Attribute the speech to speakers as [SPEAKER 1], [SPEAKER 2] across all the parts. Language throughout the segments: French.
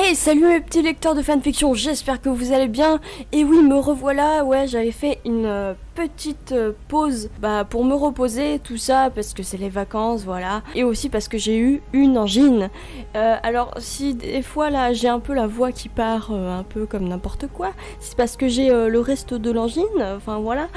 [SPEAKER 1] Hey, salut mes petits lecteurs de fanfiction, j'espère que vous allez bien. Et oui, me revoilà, j'avais fait une petite pause pour me reposer, tout ça, parce que c'est les vacances, voilà. Et aussi parce que j'ai eu une angine. Alors, si des fois, là, j'ai un peu la voix qui part un peu comme n'importe quoi, c'est parce que j'ai le reste de l'angine, enfin voilà.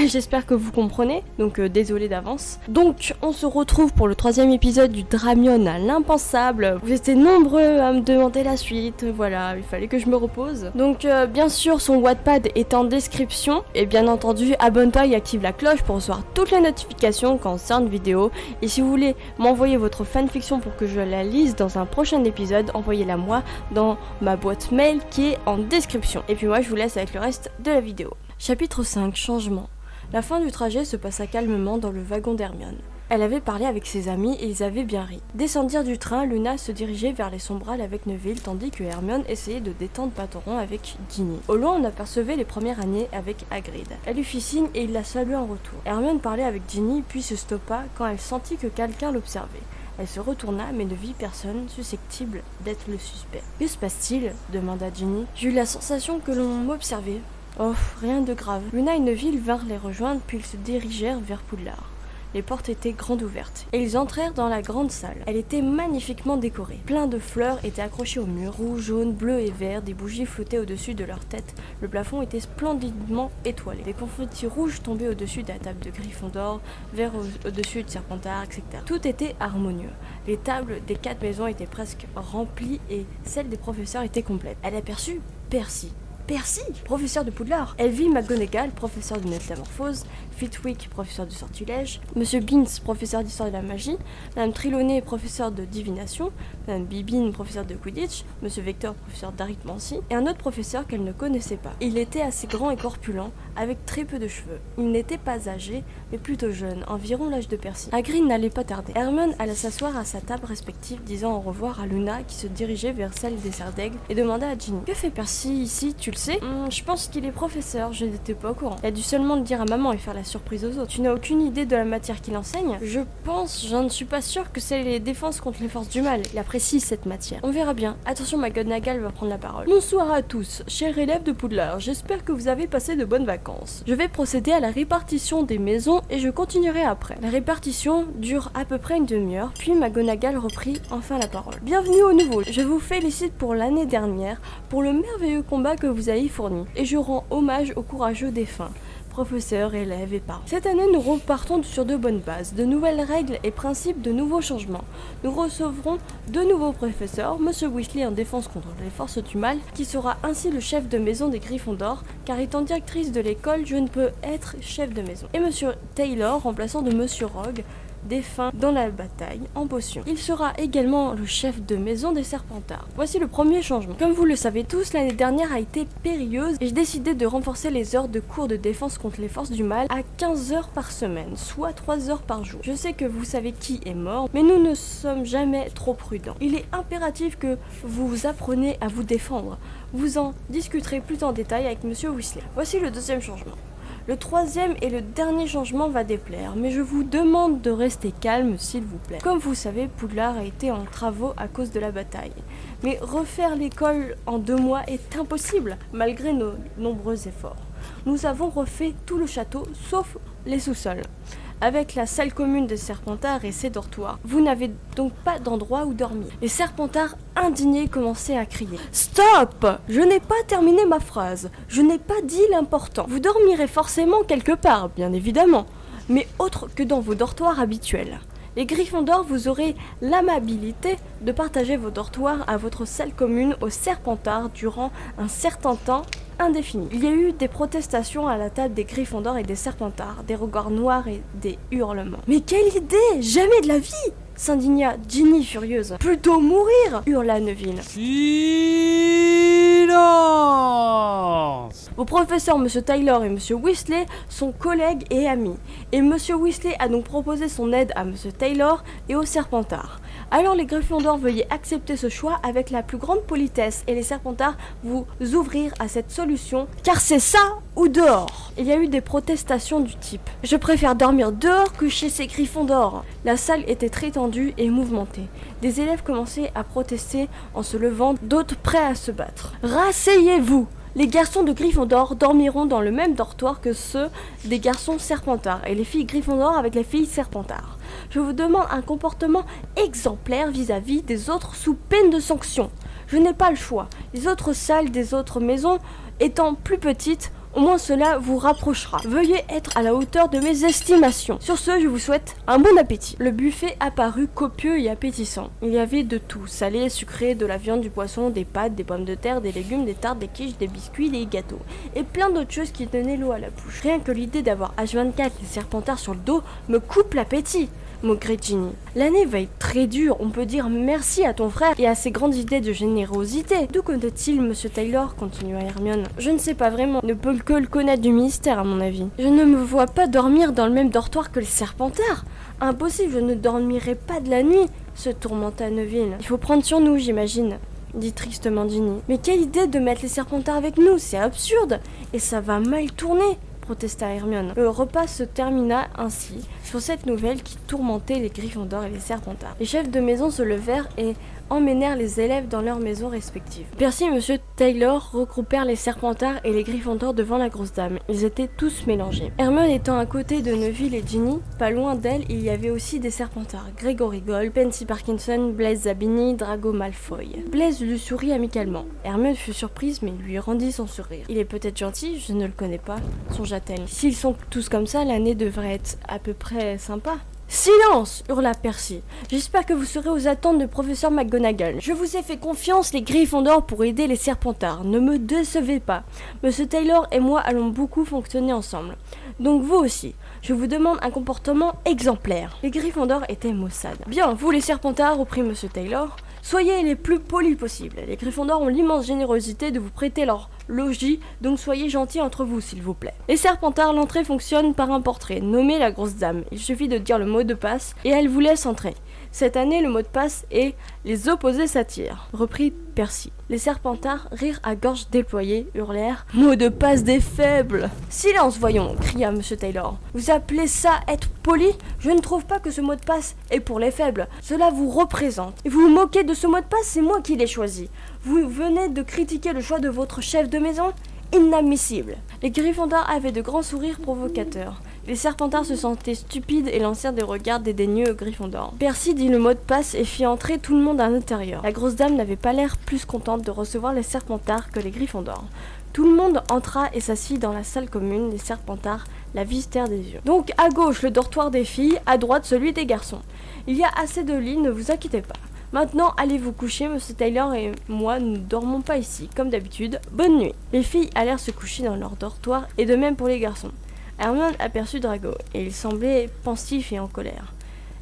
[SPEAKER 1] J'espère que vous comprenez, donc désolé d'avance. Donc, on se retrouve pour le 3e épisode du Dramion à l'impensable. Vous étiez nombreux à me demander la suite, voilà, il fallait que je me repose. Donc bien sûr son Wattpad est en description et bien entendu abonne-toi et active la cloche pour recevoir toutes les notifications quand on sort une vidéo. Et si vous voulez m'envoyer votre fanfiction pour que je la lise dans un prochain épisode, envoyez-la moi dans ma boîte mail qui est en description. Et puis moi je vous laisse avec le reste de la vidéo. Chapitre 5, changement. La fin du trajet se passa calmement dans le wagon d'Hermione. Elle avait parlé avec ses amis et ils avaient bien ri. Descendirent du train, Luna se dirigeait vers les sombrales avec Neville tandis que Hermione essayait de détendre Patron avec Ginny. Au loin, on apercevait les premières années avec Hagrid. Elle lui fit signe et il la salua en retour. Hermione parlait avec Ginny puis se stoppa quand elle sentit que quelqu'un l'observait. Elle se retourna mais ne vit personne susceptible d'être le suspect. « Que se passe-t-il » demanda Ginny. « J'ai eu la sensation que l'on m'observait. »« Oh, rien de grave. » Luna et Neville vinrent les rejoindre puis ils se dirigèrent vers Poudlard. Les portes étaient grandes ouvertes, et ils entrèrent dans la grande salle. Elle était magnifiquement décorée. Plein de fleurs étaient accrochées au mur, rouges, jaunes, bleus et verts, des bougies flottaient au-dessus de leur tête. Le plafond était splendidement étoilé. Des confettis rouges tombaient au-dessus de la table de Gryffondor, verts au-dessus de Serpentard, etc. Tout était harmonieux. Les tables des 4 maisons étaient presque remplies et celles des professeurs étaient complètes. Elle aperçut Percy. Percy, professeur de Poudlard. Elle vit McGonagall, professeur de métamorphose, Flitwick, professeur de sortilège, Monsieur Binns, professeur d'histoire de la magie, Madame Trelawney, professeur de divination, Madame Bibine, professeur de Quidditch, Monsieur Vector, professeur d'arithmancie, et un autre professeur qu'elle ne connaissait pas. Il était assez grand et corpulent, avec très peu de cheveux. Il n'était pas âgé, mais plutôt jeune, environ l'âge de Percy. Hagrid n'allait pas tarder. Hermione alla s'asseoir à sa table respective, disant au revoir à Luna, qui se dirigeait vers celle des Serres d'Aigle, et demanda à Ginny. « Que fait Percy ici, tu le sais ?»« Je pense qu'il est professeur, je n'étais pas au courant. Il a dû seulement le dire à maman et faire la surprise aux autres. Tu n'as aucune idée de la matière qu'il enseigne ?»« Je ne suis pas sûre que c'est les défenses contre les forces du mal. Il apprécie cette matière. On verra bien. Attention, McGonagall va prendre la parole. Bonsoir à tous, chers élèves de Poudlard, j'espère que vous avez passé de bonnes vacances. Je vais procéder à la répartition des maisons et je continuerai après. La répartition dure à peu près une demi-heure, puis McGonagall reprit enfin la parole. Bienvenue au nouveau. Je vous félicite pour l'année dernière, pour le merveilleux combat que vous avez fourni, et je rends hommage aux courageux défunts. Professeurs, élèves et parents. Cette année, nous repartons sur de bonnes bases, de nouvelles règles et principes, de nouveaux changements. Nous recevrons 2 nouveaux professeurs, Monsieur Weasley en défense contre les forces du mal, qui sera ainsi le chef de maison des Gryffondor, car étant directrice de l'école, je ne peux être chef de maison. Et Monsieur Taylor, remplaçant de Monsieur Rogue, défunt dans la bataille en potion. Il sera également le chef de maison des Serpentards. Voici le premier changement. Comme vous le savez tous, l'année dernière a été périlleuse et j'ai décidé de renforcer les heures de cours de défense contre les forces du mal à 15 heures par semaine, soit 3 heures par jour. Je sais que vous savez qui est mort, mais nous ne sommes jamais trop prudents. Il est impératif que vous appreniez à vous défendre. Vous en discuterez plus en détail avec Monsieur Weasley. Voici le deuxième changement. Le 3e et le dernier changement va déplaire, mais je vous demande de rester calme s'il vous plaît. Comme vous savez, Poudlard a été en travaux à cause de la bataille. Mais refaire l'école en 2 mois est impossible, malgré nos nombreux efforts. Nous avons refait tout le château, sauf les sous-sols. Avec la salle commune des Serpentards et ses dortoirs, vous n'avez donc pas d'endroit où dormir. Les Serpentards indignés commençaient à crier « Stop ! Je n'ai pas terminé ma phrase. Je n'ai pas dit l'important. Vous dormirez forcément quelque part, bien évidemment, mais autre que dans vos dortoirs habituels. Les Gryffondor, vous aurez l'amabilité de partager vos dortoirs à votre salle commune aux Serpentards durant un certain temps indéfini. Il y a eu des protestations à la table des Gryffondor et des Serpentards, des regards noirs et des hurlements. « Mais quelle idée! Jamais de la vie !» s'indigna Ginny furieuse. « Plutôt mourir !» hurla Neville. Silence ! Vos professeurs, Monsieur Taylor et Monsieur Weasley, sont collègues et amis. Et Monsieur Weasley a donc proposé son aide à Monsieur Taylor et aux Serpentards. Alors les Gryffondors, veuillez accepter ce choix avec la plus grande politesse et les Serpentards vous ouvrir à cette solution, car c'est ça ou dehors. Il y a eu des protestations du type « Je préfère dormir dehors que chez ces Gryffondors ». La salle était très tendue et mouvementée. Des élèves commençaient à protester en se levant, d'autres prêts à se battre. « Rasseyez-vous ! Les garçons de Gryffondor dormiront dans le même dortoir que ceux des garçons Serpentards et les filles Gryffondor avec les filles Serpentards. Je vous demande un comportement exemplaire vis-à-vis des autres sous peine de sanction. Je n'ai pas le choix. Les autres salles des autres maisons étant plus petites, au moins cela vous rapprochera. Veuillez être à la hauteur de mes estimations. Sur ce, je vous souhaite un bon appétit. Le buffet apparut copieux et appétissant. Il y avait de tout, salé, sucré, de la viande, du poisson, des pâtes, des pommes de terre, des légumes, des tartes, des quiches, des biscuits, des gâteaux. Et plein d'autres choses qui donnaient l'eau à la bouche. Rien que l'idée d'avoir H24 les Serpentards sur le dos me coupe l'appétit. Maugréa Ginny. L'année va être très dure, on peut dire merci à ton frère et à ses grandes idées de générosité. D'où connaît-il Monsieur Taylor, continua Hermione. Je ne sais pas vraiment, ne peut que le connaître du ministère à mon avis. Je ne me vois pas dormir dans le même dortoir que les Serpentards. Impossible, je ne dormirai pas de la nuit, se tourmenta Neville. Il faut prendre sur nous, j'imagine, dit tristement Ginny. Mais quelle idée de mettre les Serpentards avec nous, c'est absurde. Et ça va mal tourner, protesta Hermione. Le repas se termina ainsi, sur cette nouvelle qui tourmentait les Gryffondors et les Serpentards. Les chefs de maison se levèrent et emmenèrent les élèves dans leurs maisons respectives. Percy et Monsieur Taylor regroupèrent les Serpentards et les Gryffondors devant la grosse dame. Ils étaient tous mélangés. Hermione étant à côté de Neville et Ginny, pas loin d'elle, il y avait aussi des Serpentards. Gregory Goyle, Pansy Parkinson, Blaise Zabini, Drago Malfoy. Blaise lui sourit amicalement. Hermione fut surprise mais lui rendit son sourire. Il est peut-être gentil, je ne le connais pas, songea-t-elle. S'ils sont tous comme ça, l'année devrait être à peu près sympa. Silence! Hurla Percy. J'espère que vous serez aux attentes de professeur McGonagall. Je vous ai fait confiance, les Gryffondors, pour aider les Serpentards. Ne me décevez pas. Monsieur Taylor et moi allons beaucoup fonctionner ensemble. Donc vous aussi. Je vous demande un comportement exemplaire. Les Gryffondors étaient maussades. Bien, vous les Serpentards, reprit Monsieur Taylor, soyez les plus polis possibles. Les Gryffondors ont l'immense générosité de vous prêter leur logis, donc soyez gentils entre vous, s'il vous plaît. Les Serpentards, l'entrée fonctionne par un portrait, nommé la grosse dame. Il suffit de dire le mot de passe et elle vous laisse entrer. Cette année, le mot de passe est « Les opposés s'attirent », reprit Percy. Les Serpentards rirent à gorge déployée, hurlèrent « Mot de passe des faibles !»« Silence, voyons !» cria Monsieur Taylor. « Vous appelez ça être poli ? Je ne trouve pas que ce mot de passe est pour les faibles. Cela vous représente. Et vous vous moquez de ce mot de passe, c'est moi qui l'ai choisi. Vous venez de critiquer le choix de votre chef de maison ? Inadmissible !» Les Gryffondors avaient de grands sourires provocateurs. Les Serpentards se sentaient stupides et lancèrent des regards dédaigneux aux Gryffondors. Percy dit le mot de passe et fit entrer tout le monde à l'intérieur. La grosse dame n'avait pas l'air plus contente de recevoir les Serpentards que les Gryffondors. Tout le monde entra et s'assit dans la salle commune. Les Serpentards la visitèrent des yeux. Donc à gauche le dortoir des filles, à droite celui des garçons. Il y a assez de lits, ne vous inquiétez pas. Maintenant, allez vous coucher, Monsieur Taylor et moi, nous ne dormons pas ici, comme d'habitude. Bonne nuit. Les filles allèrent se coucher dans leur dortoir, et de même pour les garçons. Hermione aperçut Drago, et il semblait pensif et en colère.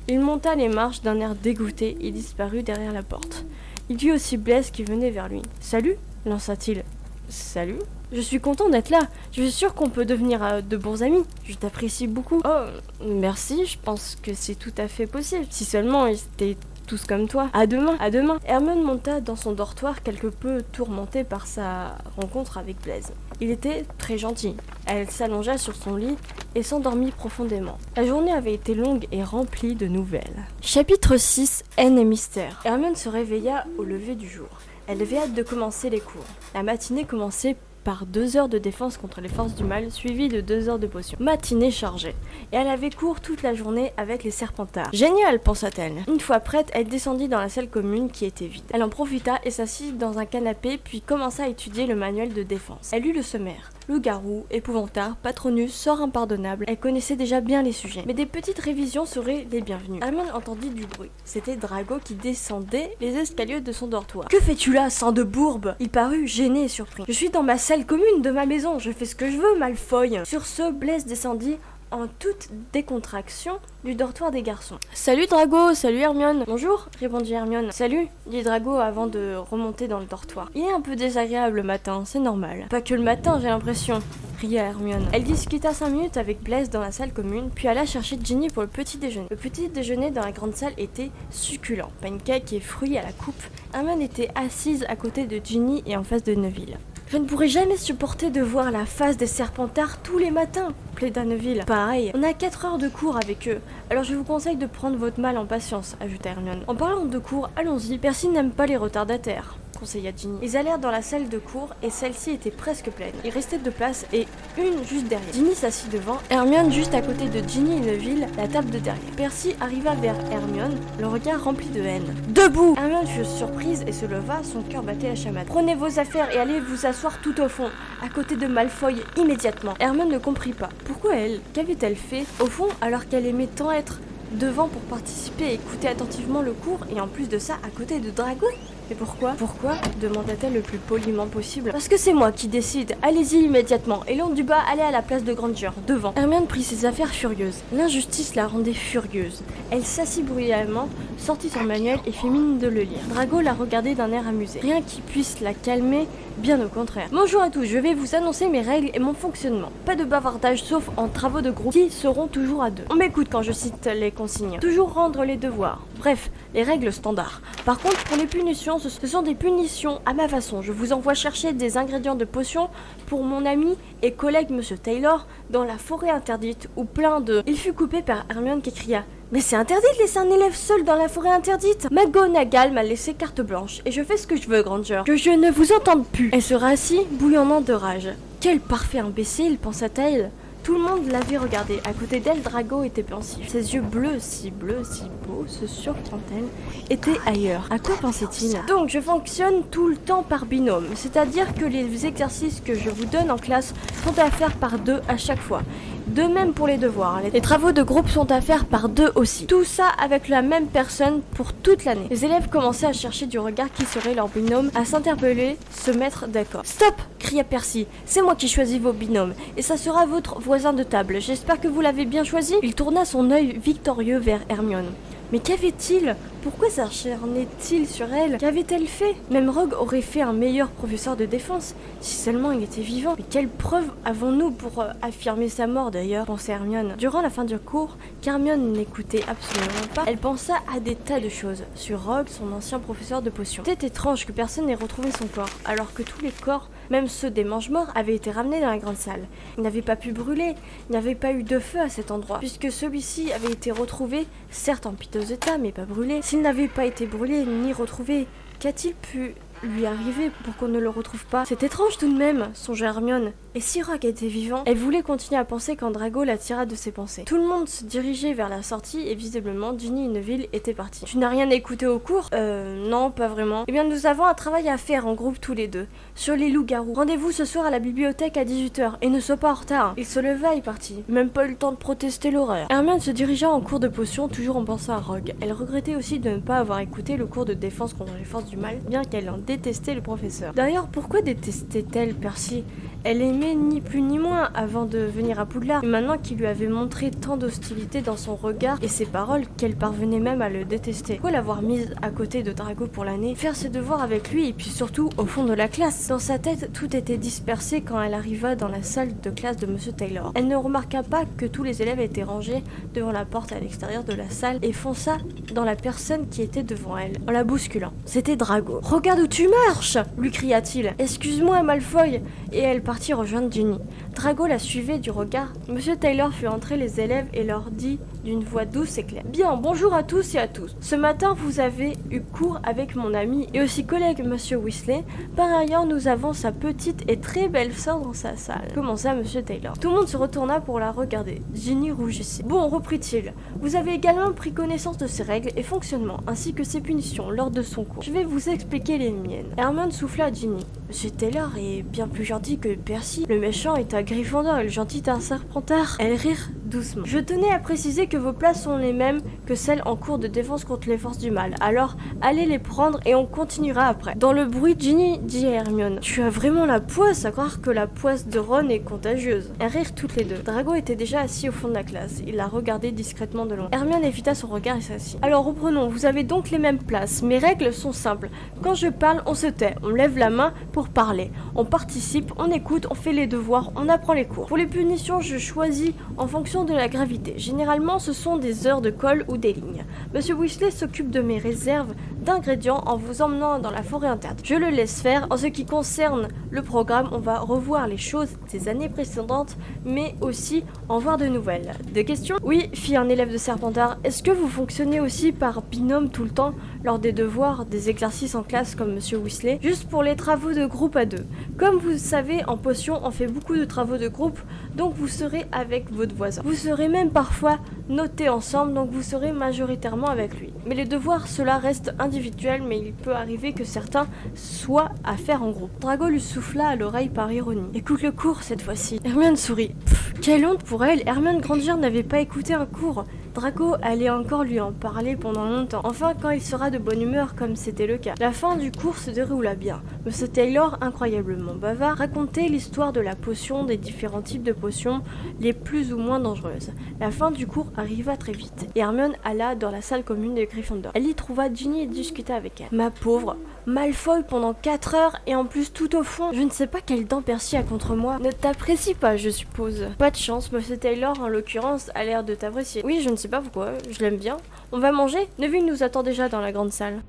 [SPEAKER 1] Il monta les marches d'un air dégoûté et disparut derrière la porte. Il vit aussi Blaise qui venait vers lui. « Salut » lança-t-il. « Salut ?» Je suis content d'être là. Je suis sûr qu'on peut devenir de bons amis. Je t'apprécie beaucoup. Oh, merci, je pense que c'est tout à fait possible. Si seulement ils étaient tous comme toi. À demain, à demain. Hermione monta dans son dortoir quelque peu tourmentée par sa rencontre avec Blaise. Il était très gentil. Elle s'allongea sur son lit et s'endormit profondément. La journée avait été longue et remplie de nouvelles. Chapitre 6. Haine et mystère. Hermione se réveilla au lever du jour. Elle avait hâte de commencer les cours. La matinée commençait par 2 heures de défense contre les forces du mal, suivies de 2 heures de potions. Matinée chargée. Et elle avait cours toute la journée avec les Serpentards. Génial, pensa-t-elle. Une fois prête, elle descendit dans la salle commune qui était vide. Elle en profita et s'assit dans un canapé, puis commença à étudier le manuel de défense. Elle lut le sommaire. Loup-garou, épouvantard, patronus, sort impardonnable. Elle connaissait déjà bien les sujets, mais des petites révisions seraient les bienvenues. Hermione entendit du bruit. C'était Drago qui descendait les escaliers de son dortoir. « Que fais-tu là, sang de bourbe ?» Il parut gêné et surpris. « Je suis dans ma salle commune de ma maison, je fais ce que je veux, Malfoy !» Sur ce, Blaise descendit en toute décontraction du dortoir des garçons. Salut Drago, salut Hermione. Bonjour, répondit Hermione. Salut, dit Drago avant de remonter dans le dortoir. Il est un peu désagréable le matin, c'est normal. Pas que le matin, j'ai l'impression, ria Hermione. Elle discuta 5 minutes avec Blaise dans la salle commune, puis alla chercher Ginny pour le petit déjeuner. Le petit déjeuner dans la grande salle était succulent. Pancakes et fruits à la coupe. Hermione était assise à côté de Ginny et en face de Neville. Je ne pourrai jamais supporter de voir la face des Serpentards tous les matins, plaida Neville. Pareil, on a 4 heures de cours avec eux, alors je vous conseille de prendre votre mal en patience, ajouta Hermione. En parlant de cours, allons-y, Percy n'aime pas les retardataires, conseilla Ginny. Ils allèrent dans la salle de cours et celle-ci était presque pleine. Il restait 2 places et une juste derrière. Ginny s'assit devant, Hermione juste à côté de Ginny et Neville, la table de derrière. Percy arriva vers Hermione, le regard rempli de haine. Debout! Hermione fut surprise et se leva, son cœur battait la chamade. Prenez vos affaires et allez vous asseoir tout au fond, à côté de Malfoy, immédiatement. Hermione ne comprit pas. Pourquoi elle? Qu'avait-elle fait? Au fond, alors qu'elle aimait tant être devant pour participer et écouter attentivement le cours, et en plus de ça, à côté de Drago? Mais pourquoi? Pourquoi? Demanda-t-elle le plus poliment possible. Parce que c'est moi qui décide. Allez-y immédiatement. Et Lord du bas, allez à la place de Granger, devant. Hermione prit ses affaires furieuses. L'injustice la rendait furieuse. Elle s'assit bruyamment, sortit son manuel et fit mine de le lire. Drago la regardait d'un air amusé. Rien qui puisse la calmer, bien au contraire. Bonjour à tous, je vais vous annoncer mes règles et mon fonctionnement. Pas de bavardage sauf en travaux de groupe qui seront toujours à 2. On m'écoute quand je cite les consignes. Toujours rendre les devoirs. Bref, les règles standards. Par contre, pour les punitions, ce sont des punitions à ma façon. Je vous envoie chercher des ingrédients de potions pour mon ami et collègue Monsieur Taylor dans la forêt interdite où plein de... Il fut coupé par Hermione qui cria: mais c'est interdit de laisser un élève seul dans la forêt interdite. McGonagall m'a laissé carte blanche et je fais ce que je veux, Granger. Que je ne vous entende plus. Elle se rassit, bouillonnant de rage. Quel parfait imbécile, pensa-t-elle. Tout le monde l'avait regardé. À côté d'elle, Drago était pensif. Ses yeux bleus, si beaux, se surprenant-elle, étaient ailleurs. À quoi pensait-il? Donc, je fonctionne tout le temps par binôme. C'est-à-dire que les exercices que je vous donne en classe sont à faire par 2 à chaque fois. De même pour les devoirs. Les travaux de groupe sont à faire par 2 aussi. Tout ça avec la même personne pour toute l'année. Les élèves commençaient à chercher du regard qui serait leur binôme, à s'interpeller, se mettre d'accord. Stop! Cria Percy. C'est moi qui choisis vos binômes. Et ça sera votre voisin de table. J'espère que vous l'avez bien choisi. Il tourna son œil victorieux vers Hermione. Mais qu'avait-il? Pourquoi s'acharnait-il sur elle? Qu'avait-elle fait? Même Rogue aurait fait un meilleur professeur de défense, si seulement il était vivant. Mais quelle preuve avons-nous pour affirmer sa mort d'ailleurs, pensait Hermione. Durant la fin du cours, qu'Hermione n'écoutait absolument pas, elle pensa à des tas de choses. Sur Rogue, son ancien professeur de potions. C'était étrange que personne n'ait retrouvé son corps, alors que tous les corps, même ceux des mange-morts, avaient été ramenés dans la grande salle. Il n'avait pas pu brûler, il n'y avait pas eu de feu à cet endroit, puisque celui-ci avait été retrouvé, certes en piteux état, mais pas brûlé. S'il n'avait pas été brûlé ni retrouvé, qu'a-t-il pu lui arriver pour qu'on ne le retrouve pas? C'est étrange tout de même, songeait Hermione. Et si Rogue était vivant? Elle voulait continuer à penser quand Drago la tira de ses pensées. Tout le monde se dirigeait vers la sortie et visiblement Ginny et Neville étaient partis. Tu n'as rien écouté au cours? Non, pas vraiment. Eh bien, nous avons un travail à faire en groupe tous les deux. Sur les loups-garous. Rendez-vous ce soir à la bibliothèque à 18h et ne sois pas en retard. Il se leva et partit. Même pas eu le temps de protester l'horreur. Hermione se dirigea en cours de potions, toujours en pensant à Rogue. Elle regrettait aussi de ne pas avoir écouté le cours de défense contre les forces du mal, bien qu'elle en détestait le professeur. D'ailleurs, pourquoi détestait-elle Percy? Elle aimait ni plus ni moins avant de venir à Poudlard, et maintenant qu'il lui avait montré tant d'hostilité dans son regard et ses paroles qu'elle parvenait même à le détester. Pourquoi l'avoir mise à côté de Drago pour l'année? Faire ses devoirs avec lui et puis surtout au fond de la classe. Dans sa tête, tout était dispersé quand elle arriva dans la salle de classe de Monsieur Taylor. Elle ne remarqua pas que tous les élèves étaient rangés devant la porte à l'extérieur de la salle et fonça dans la personne qui était devant elle, en la bousculant. C'était Drago. « Regarde où tu marches !» lui cria-t-il. « Excuse-moi, Malfoy !» Et elle partit rejoindre Ginny. Drago la suivait du regard. Monsieur Taylor fit entrer les élèves et leur dit d'une voix douce et claire: Bien, bonjour à tous et à tous. Ce matin, vous avez eu cours avec mon ami et aussi collègue Monsieur Weasley. Par ailleurs, nous avons sa petite et très belle sœur dans sa salle. Commença Monsieur Taylor. Tout le monde se retourna pour la regarder. Ginny rougissait. Bon, reprit-il, vous avez également pris connaissance de ses règles et fonctionnements, ainsi que ses punitions lors de son cours. Je vais vous expliquer les miennes. Hermione souffla à Ginny. Monsieur Taylor est bien plus gentil que Percy. Le méchant est un Gryffondor et le gentil est un Serpentard. Elles rirent doucement. Je tenais à préciser que vos places sont les mêmes que celles en cours de défense contre les forces du mal. Alors, allez les prendre et on continuera après. Dans le bruit, Ginny dit à Hermione: tu as vraiment la poisse, à croire que la poisse de Ron est contagieuse. Elles rirent toutes les deux. Drago était déjà assis au fond de la classe. Il la regardait discrètement de loin. Hermione évita son regard et s'assit. Alors reprenons, vous avez donc les mêmes places. Mes règles sont simples. Quand je parle, on se tait. On lève la main pour parler. On participe, on écoute, on fait les devoirs, on apprend les cours. Pour les punitions, je choisis en fonction de la gravité. Généralement, ce sont des heures de colle ou des lignes. Monsieur Weasley s'occupe de mes réserves d'ingrédients en vous emmenant dans la forêt interdite. Je le laisse faire. En ce qui concerne le programme, on va revoir les choses des années précédentes, mais aussi en voir de nouvelles. Des questions? Oui, fit un élève de Serpentard. Est-ce que vous fonctionnez aussi par binôme tout le temps lors des devoirs, des exercices en classe comme Monsieur Weasley? Juste pour les travaux de groupe à deux. Comme vous savez, en potion, on fait beaucoup de travaux de groupe, donc vous serez avec votre voisin. Vous serez même parfois notés ensemble, donc vous serez majoritairement avec lui. Mais les devoirs, cela reste individuel, mais il peut arriver que certains soient à faire en groupe. Drago lui souffla à l'oreille par ironie. Écoute le cours cette fois-ci. Hermione sourit. Quelle honte pour elle, Hermione Granger n'avait pas écouté un cours. Draco allait encore lui en parler pendant longtemps, enfin quand il sera de bonne humeur comme c'était le cas. La fin du cours se déroula bien. Monsieur Taylor, incroyablement bavard, racontait l'histoire de la potion, des différents types de potions, les plus ou moins dangereuses. La fin du cours arriva très vite, et Hermione alla dans la salle commune de Gryffondor. Elle y trouva Ginny et discuta avec elle. Ma pauvre, Malfoy pendant 4 heures, et en plus tout au fond, je ne sais pas quelle dent Percy a contre moi. Ne t'apprécie pas, je suppose. Pas de chance, Monsieur Taylor en l'occurrence a l'air de t'apprécier. Oui, je ne sais pas pourquoi, je l'aime bien. On va manger? Neville nous attend déjà dans la grande salle.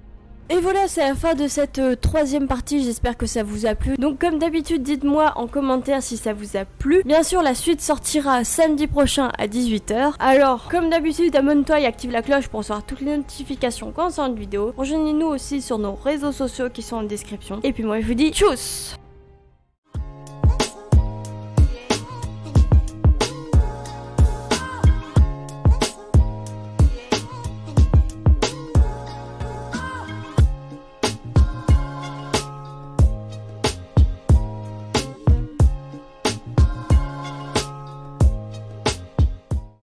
[SPEAKER 1] Et voilà, c'est la fin de cette troisième partie, j'espère que ça vous a plu. Donc comme d'habitude, dites-moi en commentaire si ça vous a plu. Bien sûr, la suite sortira samedi prochain à 18h. Alors, comme d'habitude, abonne-toi et active la cloche pour recevoir toutes les notifications quand on sort une vidéo. Rejoignez-nous aussi sur nos réseaux sociaux qui sont en description. Et puis moi, je vous dis tchuss!